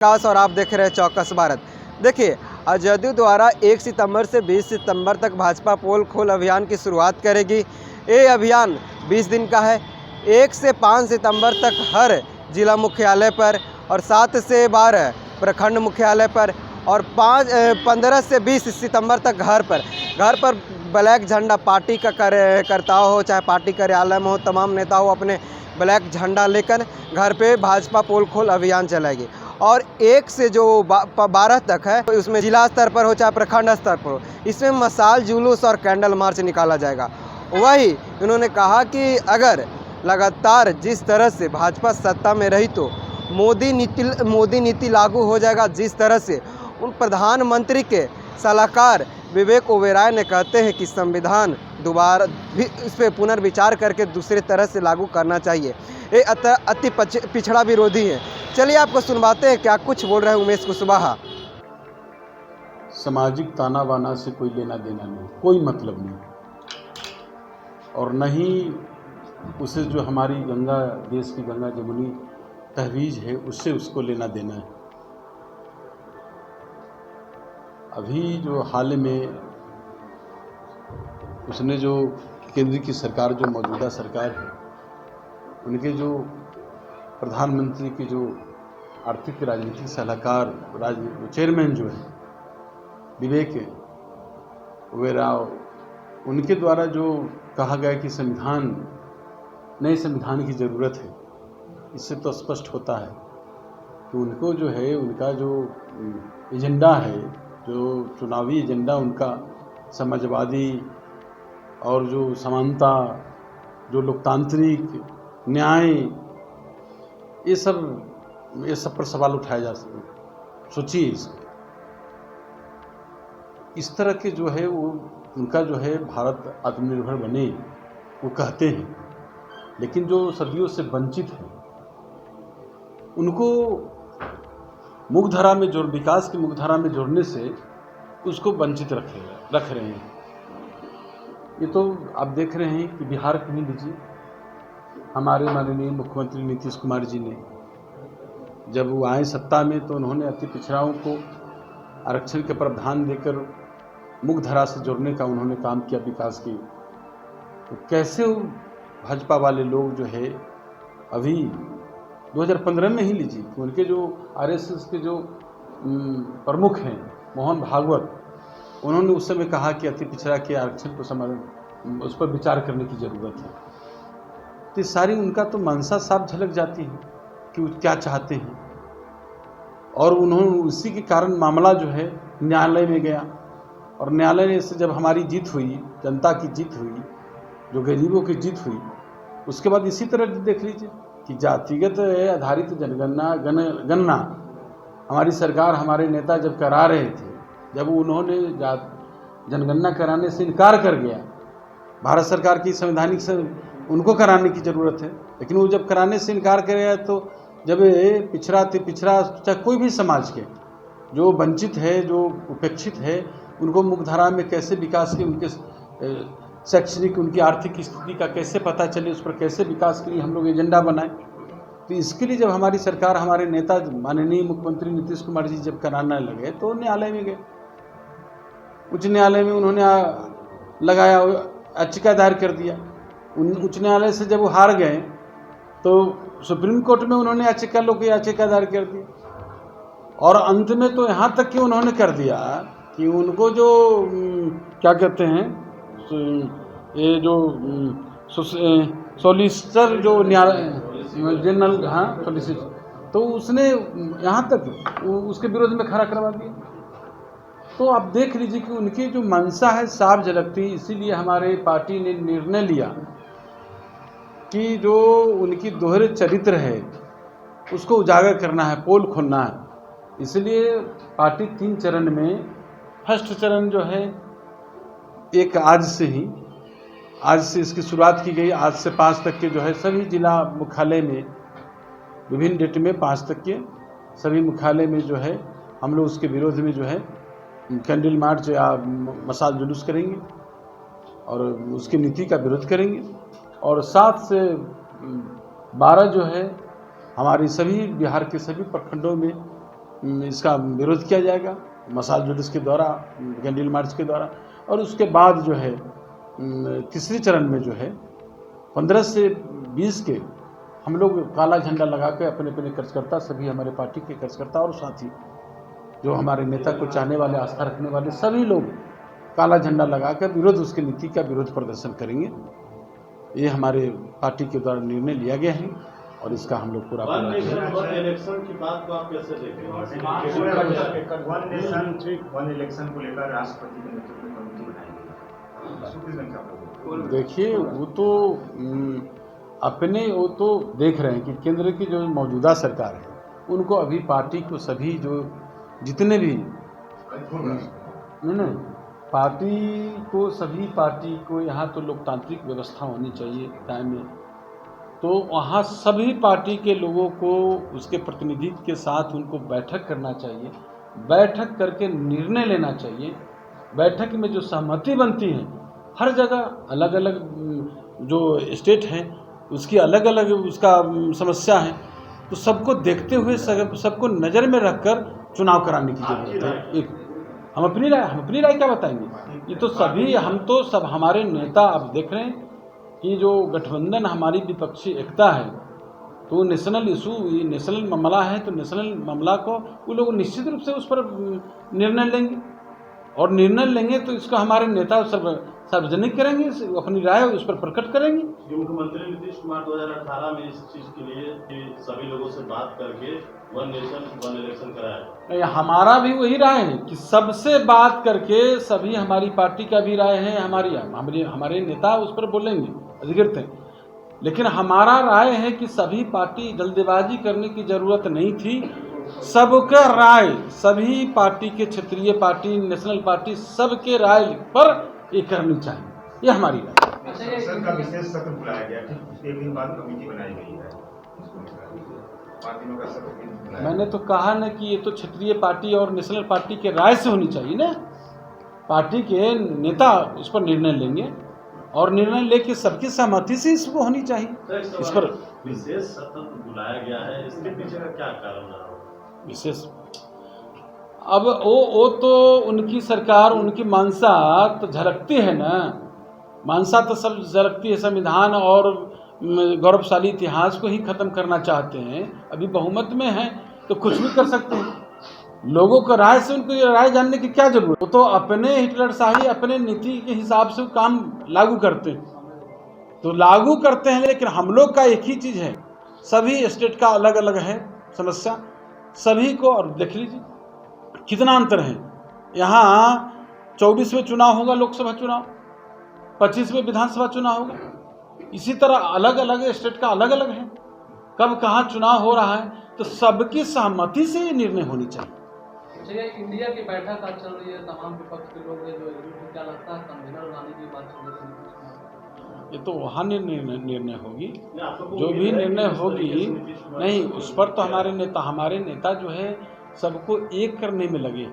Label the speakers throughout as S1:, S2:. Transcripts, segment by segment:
S1: विकास और आप देख रहे हैं चौकस भारत। देखिए, जदयू द्वारा 1 सितंबर से 20 सितंबर तक भाजपा पोल खोल अभियान की शुरुआत करेगी। ये अभियान 20 दिन का है। 1 से 5 सितंबर तक हर जिला मुख्यालय पर और 7 से 12 प्रखंड मुख्यालय पर और 15 से 20 सितंबर तक घर पर ब्लैक झंडा पार्टी का कार्यकर्ता हो, चाहे पार्टी कार्यालय में हो, तमाम नेता हो, अपने ब्लैक झंडा लेकर घर पे भाजपा पोल खोल अभियान चलाएगी। और 1 से जो 12 तक है उसमें जिला स्तर पर हो चाहे प्रखंड स्तर पर हो, इसमें मशाल जुलूस और कैंडल मार्च निकाला जाएगा। वही उन्होंने कहा कि अगर लगातार जिस तरह से भाजपा सत्ता में रही तो मोदी नीति लागू हो जाएगा। जिस तरह से उन प्रधानमंत्री के सलाहकार विवेक ओबेरॉय ने कहते हैं कि संविधान दोबारा भी इस पर पुनर्विचार करके दूसरे तरह से लागू करना चाहिए। ये अति पिछड़ा विरोधी है। चलिए आपको सुनवाते हैं क्या कुछ बोल रहे हैं उमेश कुशवाहा।
S2: सामाजिक ताना बाना से कोई लेना देना नहीं, कोई मतलब नहीं, और न ही उसे जो हमारी गंगा, देश की गंगा जमुनी तहवीज है उससे उसको लेना देना है। अभी जो हाल में उसने जो केंद्र की सरकार, जो मौजूदा सरकार है, उनके जो प्रधानमंत्री के जो आर्थिक राजनीतिक सलाहकार चेयरमैन जो है विवेक ओबेरॉय, उनके द्वारा जो कहा गया कि नए संविधान की ज़रूरत है, इससे तो स्पष्ट होता है कि उनको जो है उनका जो एजेंडा है, जो चुनावी एजेंडा उनका समाजवादी और जो समानता, जो लोकतांत्रिक न्याय, ये सब पर सवाल उठाया जा सकता। सोचिए, इस तरह के जो है वो उनका जो है भारत आत्मनिर्भर बने वो कहते हैं, लेकिन जो सदियों से वंचित है उनको मुख्यधारा में विकास की मुख्यधारा में जोड़ने से उसको वंचित रख रहे हैं। ये तो आप देख रहे हैं कि बिहार को ही लीजिए, हमारे माननीय मुख्यमंत्री नीतीश कुमार जी ने जब वो आए सत्ता में तो उन्होंने अति पिछड़ाओं को आरक्षण के प्रावधान देकर मुख्यधारा से जोड़ने का उन्होंने काम किया, विकास की। तो कैसे वो भाजपा वाले लोग जो है अभी 2015 में ही लीजिए कि उनके जो आरएसएस के जो प्रमुख हैं मोहन भागवत, उन्होंने उस समय कहा कि अति पिछड़ा के आरक्षण को उस पर विचार करने की ज़रूरत है। तो सारी उनका तो मंशा साफ झलक जाती है कि वो क्या चाहते हैं, और उन्होंने उसी के कारण मामला जो है न्यायालय में गया, और न्यायालय से जब हमारी जीत हुई, जनता की जीत हुई, जो गरीबों की जीत हुई, उसके बाद इसी तरह देख लीजिए कि जातिगत आधारित गणना हमारी सरकार, हमारे नेता जब करा रहे थे, जब उन्होंने जनगणना कराने से इनकार कर गया, भारत सरकार की संवैधानिक से उनको कराने की ज़रूरत है, लेकिन वो जब कराने से इनकार करेगा तो जब पिछड़ा चाहे कोई भी समाज के जो वंचित है, जो उपेक्षित है, उनको मुख्यधारा में कैसे विकास की, उनके शैक्षणिक, उनकी आर्थिक स्थिति का कैसे पता चले, उस पर कैसे विकास के लिए हम लोग एजेंडा बनाएं। तो इसके लिए जब हमारी सरकार, हमारे नेता माननीय मुख्यमंत्री नीतीश कुमार जी जब कराने लगे तो न्यायालय में गए। उच्च न्यायालय में उन्होंने लगाया, याचिका दायर कर दिया। उच्च न्यायालय से जब वो हार गए तो सुप्रीम कोर्ट में उन्होंने याचिका दायर कर दी, और अंत में तो यहाँ तक कि उन्होंने कर दिया कि उनको जो क्या कहते हैं, ये जो सॉलिसिटर जो जनरल, हाँ सॉलिसिटर, तो उसने यहाँ तक उसके विरोध में खड़ा करवा दिया। तो आप देख लीजिए कि उनकी जो मंशा है साफ झलकती। इसीलिए हमारे पार्टी ने निर्णय लिया कि जो उनकी दोहरे चरित्र है उसको उजागर करना है, पोल खोलना है। इसलिए पार्टी 3 चरण में, फर्स्ट चरण जो है एक आज से इसकी शुरुआत की गई। आज से 5 तक के जो है सभी जिला मुख्यालय में, विभिन्न डेट में 5 तक के सभी मुख्यालय में जो है हम लोग उसके विरोध में जो है कैंडल मार्च या मशाल जुलूस करेंगे और उसकी नीति का विरोध करेंगे। और 7 से 12 जो है हमारी सभी बिहार के सभी प्रखंडों में इसका विरोध किया जाएगा मशाल जुलूस के द्वारा, कैंडल मार्च के द्वारा। और उसके बाद जो है तीसरी चरण में जो है 15 से 20 के हम लोग काला झंडा लगा के अपने अपने कार्यकर्ता, सभी हमारे पार्टी के कार्यकर्ता और साथी जो हमारे नेता को चाहने वाले, आस्था रखने वाले सभी लोग काला झंडा लगा कर विरोध, उसकी नीति का विरोध प्रदर्शन करेंगे। ये हमारे पार्टी के द्वारा निर्णय लिया गया है और इसका हम लोग पूरा
S3: इलेक्शन की बात को आप कैसे देखते हैं?
S4: वन नेशन वन इलेक्शन को लेकर राष्ट्रपति के नेतृत्व में कमेटी बनाई गई।
S2: देखिए वो तो देख रहे हैं कि केंद्र की जो मौजूदा सरकार है उनको अभी पार्टी को सभी जो जितने भी नहीं पार्टी को, सभी पार्टी को यहाँ तो लोकतांत्रिक व्यवस्था होनी चाहिए कायम में, तो वहाँ सभी पार्टी के लोगों को उसके प्रतिनिधित्व के साथ उनको बैठक करना चाहिए, बैठक करके निर्णय लेना चाहिए। बैठक में जो सहमति बनती है, हर जगह अलग अलग जो स्टेट हैं उसकी अलग अलग उसका समस्या है, तो सबको देखते हुए सबको नज़र में रखकर चुनाव कराने की जरूरत है। एक हम अपनी राय क्या बताएंगे? ये तो सभी सब हमारे नेता अब देख रहे हैं कि जो गठबंधन हमारी विपक्षी एकता है, तो नेशनल इशू, ये नेशनल मामला है, तो नेशनल मामला को वो लोग निश्चित रूप से उस पर निर्णय लेंगे और निर्णय लेंगे तो इसको हमारे नेता सार्वजनिक करेंगे, अपनी राय उस पर प्रकट करेंगे।
S3: मुख्यमंत्री नीतीश कुमार 2018 में इस चीज के लिए कि सभी लोगों से बात करके वन नेशन वन इलेक्शन कराया।
S2: हमारा भी वही राय है कि सबसे बात करके, सभी हमारी पार्टी का भी राय है, हमारे नेता उस पर बोलेंगे, अधिकृत हैं, लेकिन हमारा राय है कि सभी पार्टी जल्दबाजी करने की जरूरत नहीं थी। सबका राय, सभी पार्टी के, क्षेत्रीय पार्टी, नेशनल पार्टी, सबके राय पर ये करनी चाहिए, ये हमारी राय।
S4: संसद का विशेष सत्र बुलाया गया, एक दिन बाद कमेटी बनाई गई है, पार्टियों का सत्र।
S2: मैंने तो कहा ना कि ये तो क्षेत्रीय पार्टी और नेशनल पार्टी के राय से होनी चाहिए ना, पार्टी के नेता उस पर निर्णय लेंगे और निर्णय लेके सबकी सहमति से इसको होनी चाहिए। इस पर
S3: विशेष सत्र बुलाया गया है, इसके पीछे का क्या कारण रहा?
S2: विशेष अब वो तो उनकी सरकार, उनकी मानसा तो झलकती है ना, मानसा तो सब झलकती है। संविधान और गौरवशाली इतिहास को ही खत्म करना चाहते हैं, अभी बहुमत में हैं तो कुछ भी कर सकते हैं। लोगों को राय से, उनको राय जानने की क्या जरूरत? वो तो अपने हिटलरशाही, अपने नीति के हिसाब से काम लागू करते हैं, तो लागू करते हैं, लेकिन हम लोग का एक ही चीज़ है, सभी स्टेट का अलग अलग है समस्या सभी को। और देख लीजिए कितना अंतर है, यहाँ 24 में चुनाव होगा, लोकसभा चुनाव, 25 में विधानसभा चुनाव होगा, इसी तरह अलग अलग स्टेट का अलग अलग है, कब कहाँ चुनाव हो रहा है, तो सबकी सहमति से ये निर्णय होनी चाहिए।
S5: इंडिया की बैठक आज चल रही है, तमाम विपक्ष के लोग जो क्या लगता है कन्वीनर बनाने की बात चल रही है,
S2: ये तो वहाँ निर्णय होगी, जो भी निर्णय होगी, नहीं उस पर तो हमारे नेता जो है सबको एक करने में लगे।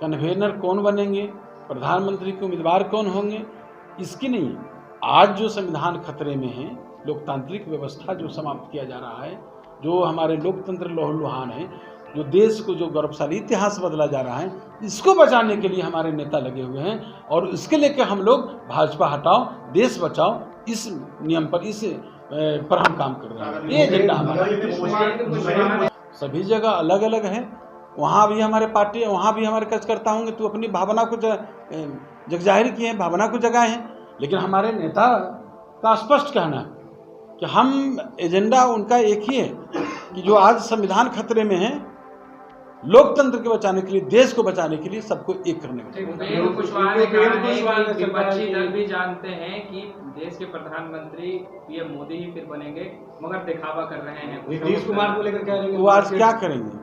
S2: कन्वीनर कौन बनेंगे, प्रधानमंत्री के उम्मीदवार कौन होंगे, इसकी नहीं। आज जो संविधान खतरे में है, लोकतांत्रिक व्यवस्था जो समाप्त किया जा रहा है, जो हमारे लोकतंत्र लहूलुहान है, जो देश को, जो गौरवशाली इतिहास बदला जा रहा है, इसको बचाने के लिए हमारे नेता लगे हुए हैं और इसके लेकर हम लोग भाजपा हटाओ देश बचाओ इस नियम पर, इस पर हम काम कर रहे हैं। ये एजेंडा हमारा। सभी जगह अलग अलग है, वहाँ भी हमारे पार्टी, वहाँ भी हमारे कार्यकर्ता होंगे, तो अपनी भावना को जग जाहिर किए हैं, भावना को जगाए हैं, लेकिन हमारे नेता का स्पष्ट कहना है कि हम एजेंडा उनका एक ही है कि जो आज संविधान खतरे में है, लोकतंत्र के बचाने के लिए, देश को बचाने के लिए सबको एक करने का।
S5: विपक्षी दल भी जानते हैं कि देश के प्रधानमंत्री पीएम मोदी ही फिर बनेंगे, मगर दिखावा कर रहे हैं।
S4: नीतीश कुमार को लेकर क्या रहेंगे?
S2: वो आज क्या करेंगे?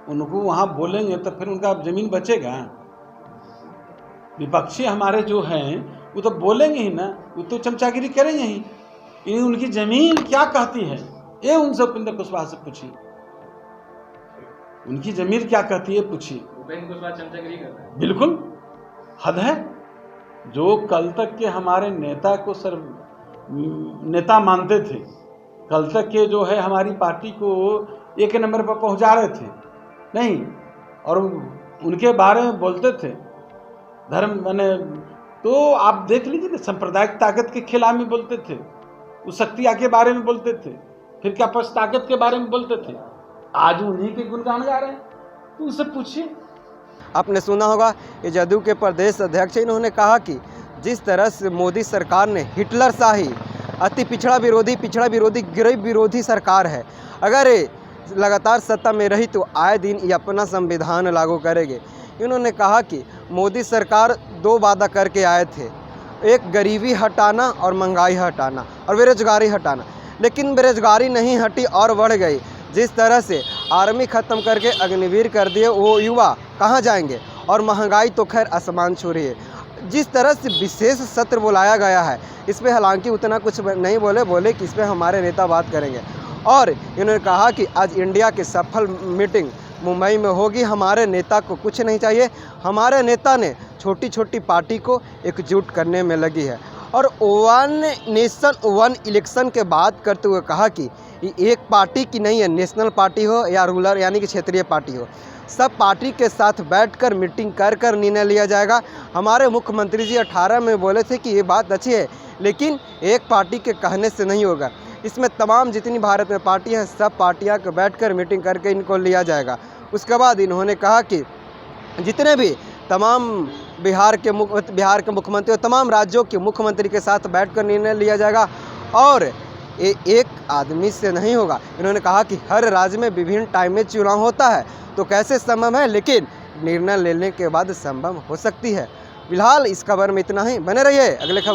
S2: उनको वहाँ बोलेंगे तो फिर उनका जमीन बचेगा? विपक्षी हमारे जो हैं वो तो बोलेंगे ही ना, वो तो चमचागिरी करेंगे ही। उनकी जमीन क्या कहती है ये उनसे उपेंद्र कुशवाहा से पूछिए, उनकी जमीन क्या कहती है पूछिए।
S5: उपेंद्र कुशवाहा चमचागिरी करते हैं,
S2: बिल्कुल हद है। जो कल तक के हमारे नेता को नेता मानते थे, कल तक के जो है हमारी पार्टी को एक नंबर पर पहुंचा रहे थे, नहीं, और उनके बारे में बोलते थे धर्म मैंने, तो आप देख लीजिए ना, सांप्रदायिक ताकत के खिलाफ में बोलते थे, उस शक्तिया के बारे में बोलते थे, फिर क्या पक्ष ताकत के बारे में बोलते थे, आज उन्हीं के गुणगान गा रहे हैं। तो उनसे पूछिए।
S1: आपने सुना होगा कि जदयू के प्रदेश अध्यक्ष, इन्होंने कहा कि जिस तरह से मोदी सरकार ने हिटलर शाही, अति पिछड़ा विरोधी, गरीब विरोधी सरकार है, अगर ये लगातार सत्ता में रही तो आए दिन ये अपना संविधान लागू करेंगे। इन्होंने कहा कि मोदी सरकार 2 वादा करके आए थे, एक गरीबी हटाना और महंगाई हटाना और बेरोजगारी हटाना, लेकिन बेरोजगारी नहीं हटी और बढ़ गई। जिस तरह से आर्मी ख़त्म करके अग्निवीर कर दिए, वो युवा कहाँ जाएंगे, और महंगाई तो खैर आसमान छू रही है। जिस तरह से विशेष सत्र बुलाया गया है, इस पर हालांकि उतना कुछ नहीं बोले कि इस पर हमारे नेता बात करेंगे। और इन्होंने कहा कि आज इंडिया की सफल मीटिंग मुंबई में होगी, हमारे नेता को कुछ नहीं चाहिए, हमारे नेता ने छोटी छोटी पार्टी को एकजुट करने में लगी है। और 1 नेशन 1 इलेक्शन के बात करते हुए कहा कि ये एक पार्टी की नहीं है, नेशनल पार्टी हो या रूरल यानी कि क्षेत्रीय पार्टी हो, सब पार्टी के साथ बैठकर मीटिंग कर निर्णय लिया जाएगा। हमारे मुख्यमंत्री जी 18 में बोले थे कि ये बात अच्छी है, लेकिन एक पार्टी के कहने से नहीं होगा, इसमें तमाम जितनी भारत में पार्टियां हैं, सब पार्टियां को बैठकर मीटिंग करके इनको लिया जाएगा। उसके बाद इन्होंने कहा कि जितने भी तमाम बिहार के मुख्यमंत्री और तमाम राज्यों के मुख्यमंत्री के साथ बैठकर निर्णय लिया जाएगा, और ये एक आदमी से नहीं होगा। इन्होंने कहा कि हर राज्य में विभिन्न टाइम में चुनाव होता है, तो कैसे संभव है, लेकिन निर्णय लेने के बाद संभव हो सकती है। फिलहाल इस खबर में इतना ही, बने रहिए अगले खबर।